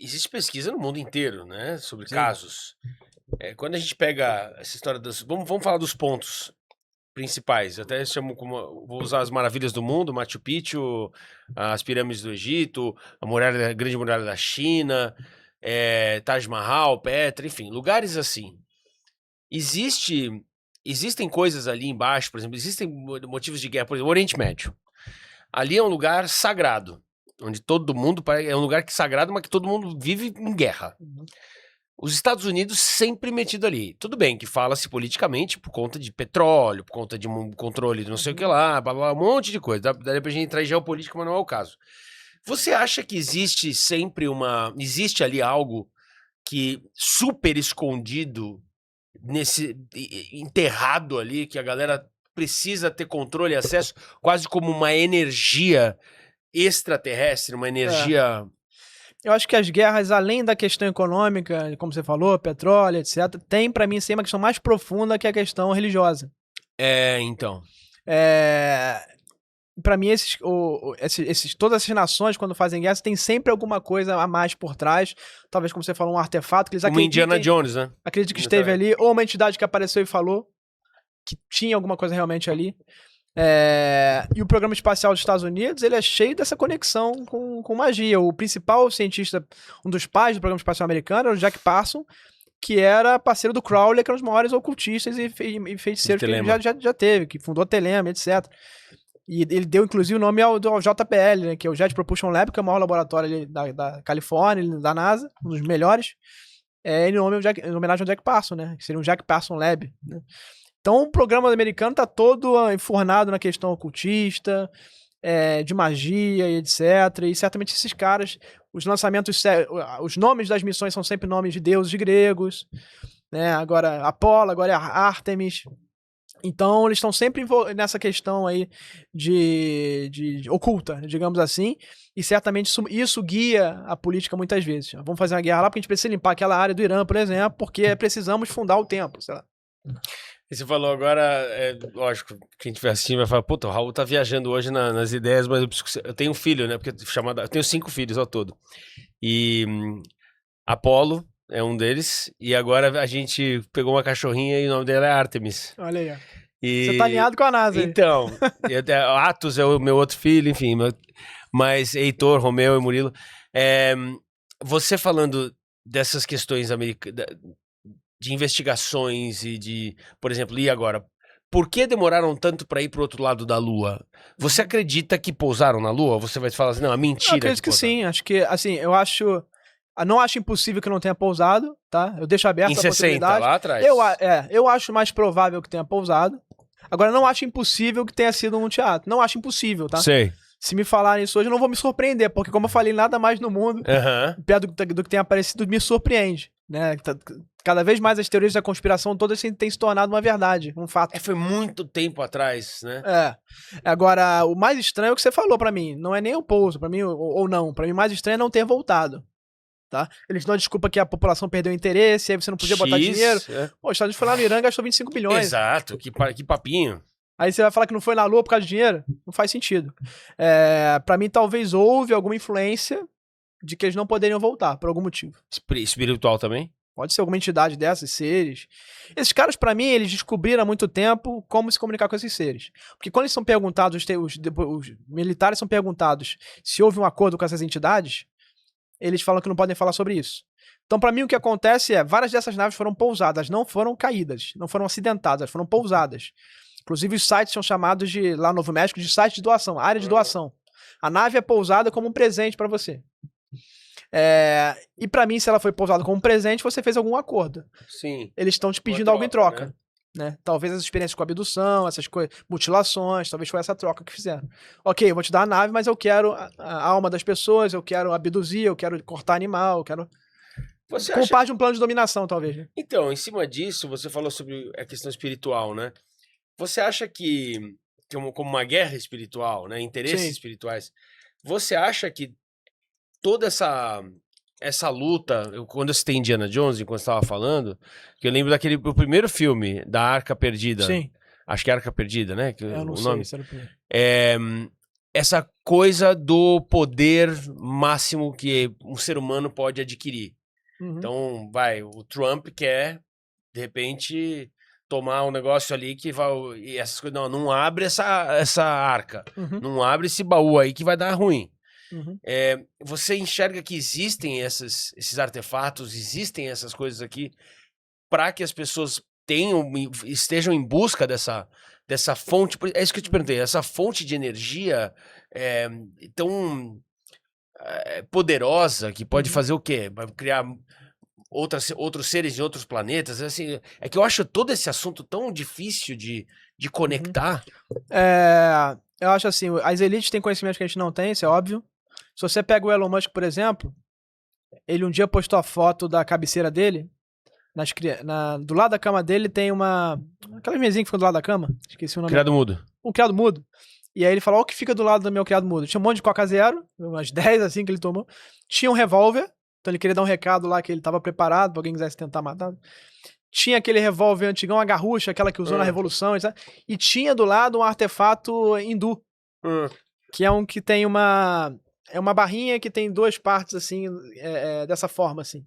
existe pesquisa no mundo inteiro, né? Sobre Sim. casos. Quando a gente pega essa história das... Vamos falar dos pontos principais. Eu até chamo como... Vou usar as maravilhas do mundo, Machu Picchu, as pirâmides do Egito, a grande muralha da China, Taj Mahal, Petra, enfim, lugares assim. Existem coisas ali embaixo, por exemplo, existem motivos de guerra, por exemplo, o Oriente Médio. Ali é um lugar sagrado, onde todo mundo... É um lugar sagrado, mas que todo mundo vive em guerra. Os Estados Unidos sempre metido ali. Tudo bem que fala-se politicamente por conta de petróleo, por conta de um controle de não sei o que lá, blá, blá, um monte de coisa. Daria pra gente entrar em geopolítica, mas não é o caso. Você acha que existe sempre existe ali algo que super escondido, enterrado ali, que a galera precisa ter controle e acesso, quase como uma energia extraterrestre, uma energia... Eu acho que as guerras, além da questão econômica, como você falou, petróleo, etc., tem pra mim sim uma questão mais profunda que a questão religiosa. Então. Pra mim, todas essas nações, quando fazem guerra, tem sempre alguma coisa a mais por trás. Talvez, como você falou, um artefato que eles acreditam. Indiana Jones, né? Acredito que esteve ali, ou uma entidade que apareceu e falou que tinha alguma coisa realmente ali. E o programa espacial dos Estados Unidos, ele é cheio dessa conexão com magia. O principal cientista, um dos pais do programa espacial americano, era o Jack Parsons, que era parceiro do Crowley, que era um dos maiores ocultistas e feiticeiros que ele já teve, que fundou a Telema, etc. E ele deu, inclusive, o nome ao JPL, né, que é o Jet Propulsion Lab, que é o maior laboratório da Califórnia, da NASA, um dos melhores. Em homenagem ao Jack Parsons, né, que seria um Jack Parsons Lab, né. Então o programa americano tá todo enfornado na questão ocultista, de magia e etc. E certamente esses caras, os lançamentos, os nomes das missões são sempre nomes de deuses gregos, né? Agora Apolo, agora é Ártemis. Então eles estão sempre nessa questão aí de oculta, digamos assim, e certamente isso guia a política muitas vezes. Vamos fazer uma guerra lá porque a gente precisa limpar aquela área do Irã, por exemplo, porque precisamos fundar o templo, sei lá. E você falou agora, lógico, quem estiver assistindo vai falar, puta, o Raul tá viajando hoje nas ideias, mas eu tenho um filho, né, porque eu tenho 5 filhos ao todo. E Apolo é um deles, e agora a gente pegou uma cachorrinha e o nome dela é Artemis. Olha aí, ó. Você tá alinhado com a NASA. Então, Atos é o meu outro filho, enfim, mas Heitor, Romeu e Murilo. Você falando dessas questões de investigações e de, por exemplo, e agora, por que demoraram tanto para ir pro outro lado da Lua? Você acredita que pousaram na Lua? Ou você vai falar assim, não, é mentira. Eu acredito que sim, acho que, assim, não acho impossível que não tenha pousado, tá? Eu deixo aberto a possibilidade. Lá atrás? Eu acho mais provável que tenha pousado. Agora, não acho impossível que tenha sido um teatro. Não acho impossível, tá? Sei. Se me falarem isso hoje, eu não vou me surpreender, porque como eu falei, nada mais no mundo, perto do que tem aparecido, me surpreende, né? Cada vez mais as teorias da conspiração todas têm se tornado uma verdade, um fato. Foi muito tempo atrás, né? Agora, o mais estranho é o que você falou pra mim. Não é nem o pouso, pra mim, ou não. Pra mim, o mais estranho é não ter voltado. Tá? Eles dão a desculpa que a população perdeu interesse, aí você não podia botar dinheiro. Pô, os Estados Unidos foi lá no Irã e gastou 25 bilhões. Exato, que papinho. Aí você vai falar que não foi na Lua por causa de dinheiro? Não faz sentido. Pra mim, talvez houve alguma influência de que eles não poderiam voltar, por algum motivo. Espiritual também? Pode ser alguma entidade dessas, seres. Esses caras, pra mim, eles descobriram há muito tempo como se comunicar com esses seres. Porque quando eles são perguntados, os militares são perguntados se houve um acordo com essas entidades, eles falam que não podem falar sobre isso. Então, pra mim, o que acontece várias dessas naves foram pousadas, não foram caídas, não foram acidentadas, foram pousadas. Inclusive, os sites são chamados lá no Novo México de site de doação, área de doação. A nave é pousada como um presente pra você. E pra mim, se ela foi pousada como um presente, você fez algum acordo. Sim. Eles estão te pedindo algo em troca. Né? Talvez as experiências com abdução, essas coisas, mutilações, talvez foi essa troca que fizeram. Ok, eu vou te dar a nave, mas eu quero a alma das pessoas, eu quero abduzir, eu quero cortar animal, eu quero... Como parte de um plano de dominação, talvez. Né? Então, em cima disso, você falou sobre a questão espiritual, né? Você acha que como uma guerra espiritual, né? Interesses espirituais, você acha que toda essa luta, quando eu citei Indiana Jones, enquanto você estava falando, que eu lembro o primeiro filme, da Arca Perdida. Sim. Acho que é Arca Perdida, né? Eu não o sei, nome. isso era o primeiro. Essa coisa do poder máximo que um ser humano pode adquirir. Então, o Trump quer, de repente, tomar um negócio ali que vai... E essas coisas, não abre essa arca. Não abre esse baú aí que vai dar ruim. Você enxerga que existem esses artefatos, existem essas coisas aqui para que as pessoas estejam em busca dessa fonte. É isso que eu te perguntei, essa fonte de energia tão poderosa que pode fazer o quê? Vai criar outros seres de outros planetas. Assim, é que eu acho todo esse assunto tão difícil de conectar. Eu acho assim, as elites têm conhecimento que a gente não tem, isso é óbvio. Se você pega o Elon Musk, por exemplo, ele um dia postou a foto da cabeceira dele. Do lado da cama dele tem aquela mesinha que fica do lado da cama. Esqueci o nome. Criado mudo. Um criado mudo. E aí ele falou: o que fica do lado do meu criado mudo? Tinha um monte de Coca Zero, umas 10 assim que ele tomou. Tinha um revólver, então ele queria dar um recado lá que ele tava preparado pra alguém quisesse tentar matar. Tinha aquele revólver antigão, a garrucha, aquela que usou na Revolução, etc. E tinha do lado um artefato hindu, que é um que tem é uma barrinha que tem duas partes assim, dessa forma assim.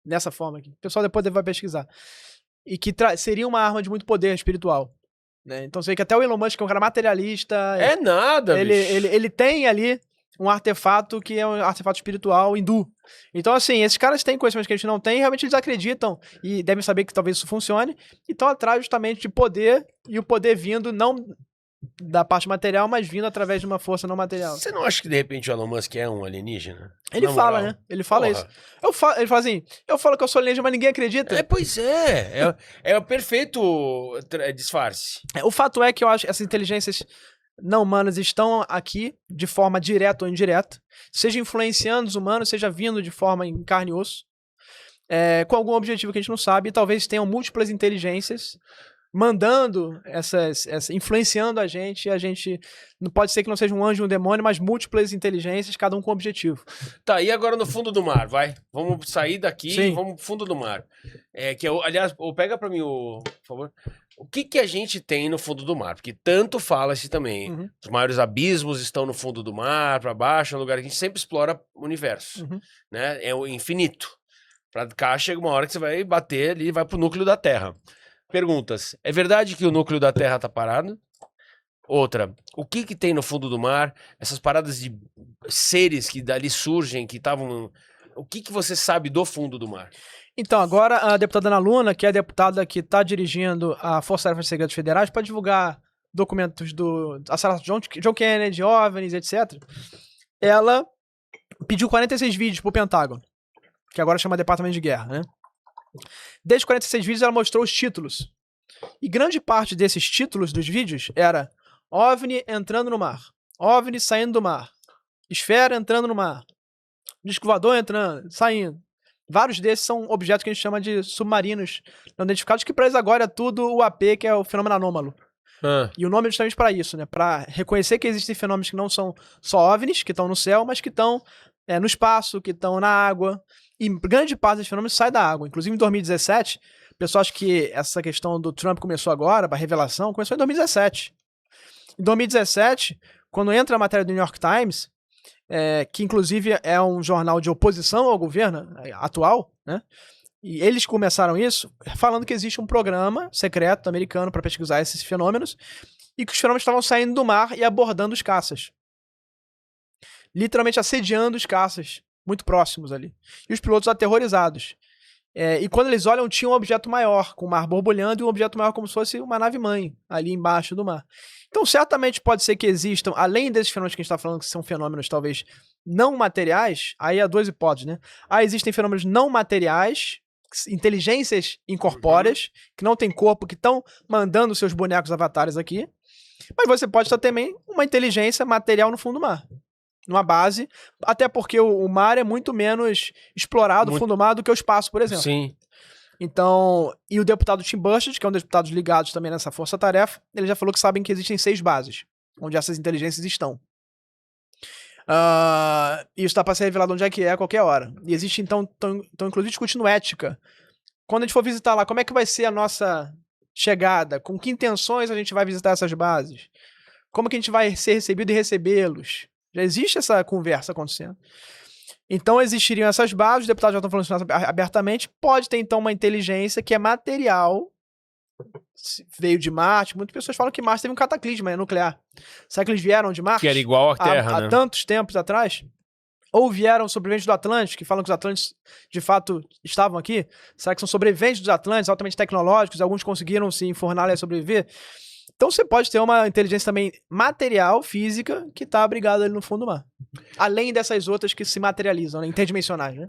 Nessa forma aqui. O pessoal depois vai pesquisar. E que seria uma arma de muito poder espiritual. Né? Então você vê que até o Elon Musk, que é um cara materialista... É nada, ele tem ali um artefato que é um artefato espiritual hindu. Então, assim, esses caras têm conhecimentos que a gente não tem, realmente eles acreditam e devem saber que talvez isso funcione, e estão atrás justamente de poder, e o poder vindo não da parte material, mas vindo através de uma força não material. Você não acha que de repente o Elon Musk é um alienígena? Ele fala, né? Ele fala isso. Ele fala assim, eu falo que eu sou alienígena, mas ninguém acredita. Pois é. É o perfeito disfarce. O fato é que eu acho que essas inteligências não humanas estão aqui de forma direta ou indireta, seja influenciando os humanos, seja vindo de forma em carne e osso, com algum objetivo que a gente não sabe, e talvez tenham múltiplas inteligências mandando influenciando a gente não pode ser que não seja um anjo e um demônio, mas múltiplas inteligências, cada um com um objetivo. Tá, e agora no fundo do mar, vai? Vamos sair daqui e vamos pro fundo do mar. Aliás, pega pra mim, por favor. O que a gente tem no fundo do mar? Porque tanto fala-se também. Os maiores abismos estão no fundo do mar, pra baixo, é um lugar que a gente sempre explora o universo. Né? É o infinito. Pra cá chega uma hora que você vai bater ali e vai pro núcleo da Terra. Perguntas. É verdade que o núcleo da Terra tá parado? Outra. O que tem no fundo do mar? Essas paradas de seres que dali surgem, que estavam... O que você sabe do fundo do mar? Então, agora a deputada Ana Luna, que é a deputada que está dirigindo a Força Aérea de Segredos Federais, para divulgar documentos do assassinato de John Kennedy, OVNIs, etc. Ela pediu 46 vídeos pro Pentágono, que agora chama Departamento de Guerra, né? Desde 46 vídeos ela mostrou os títulos. E grande parte desses títulos dos vídeos era OVNI entrando no mar, OVNI saindo do mar, esfera entrando no mar, disco voador entrando, saindo. Vários desses são objetos que a gente chama de submarinos não identificados, que para eles agora é tudo o AP, que é o fenômeno anômalo. E o nome é justamente para isso, né? Para reconhecer que existem fenômenos que não são só OVNIs, que estão no céu, mas que estão no espaço, que estão na água. E grande parte desses fenômenos sai da água. Inclusive em 2017, o pessoal acha que essa questão do Trump começou agora, a revelação, começou em 2017. Em 2017, quando entra a matéria do New York Times, que inclusive é um jornal de oposição ao governo atual, né? E eles começaram isso falando que existe um programa secreto americano para pesquisar esses fenômenos e que os fenômenos estavam saindo do mar e abordando os caças. Literalmente assediando os caças, muito próximos ali. E os pilotos aterrorizados. E quando eles olham, tinha um objeto maior, com o mar borbulhando, e um objeto maior como se fosse uma nave-mãe, ali embaixo do mar. Então, certamente pode ser que existam, além desses fenômenos que a gente está falando, que são fenômenos talvez não materiais, aí há duas hipóteses, né? Existem fenômenos não materiais, inteligências incorpóreas, que não têm corpo, que estão mandando seus bonecos avatares aqui, mas você pode ter também uma inteligência material no fundo do mar. Numa base, até porque o mar é muito menos explorado, fundo do mar, do que o espaço, por exemplo. Sim. Então, e o deputado Tim Burchett, que é um dos deputados ligados também nessa força-tarefa, ele já falou que sabem que existem 6 bases, onde essas inteligências estão. E isso está para ser revelado onde é que é a qualquer hora. E existe, então, inclusive discutindo ética. Quando a gente for visitar lá, como é que vai ser a nossa chegada? Com que intenções a gente vai visitar essas bases? Como que a gente vai ser recebido e recebê-los? Já existe essa conversa acontecendo. Então existiriam essas bases, os deputados já estão falando isso abertamente. Pode ter então uma inteligência que é material, veio de Marte. Muitas pessoas falam que Marte teve um cataclisma nuclear. Será que eles vieram de Marte? Que era igual à Terra, né? Há tantos tempos atrás? Ou vieram sobreviventes do Atlântico, que falam que os Atlantes de fato estavam aqui? Será que são sobreviventes dos Atlantes, altamente tecnológicos? Alguns conseguiram se enfornar e sobreviver? Então você pode ter uma inteligência também material, física, que está abrigada ali no fundo do mar. Além dessas outras que se materializam, né, interdimensionais, né?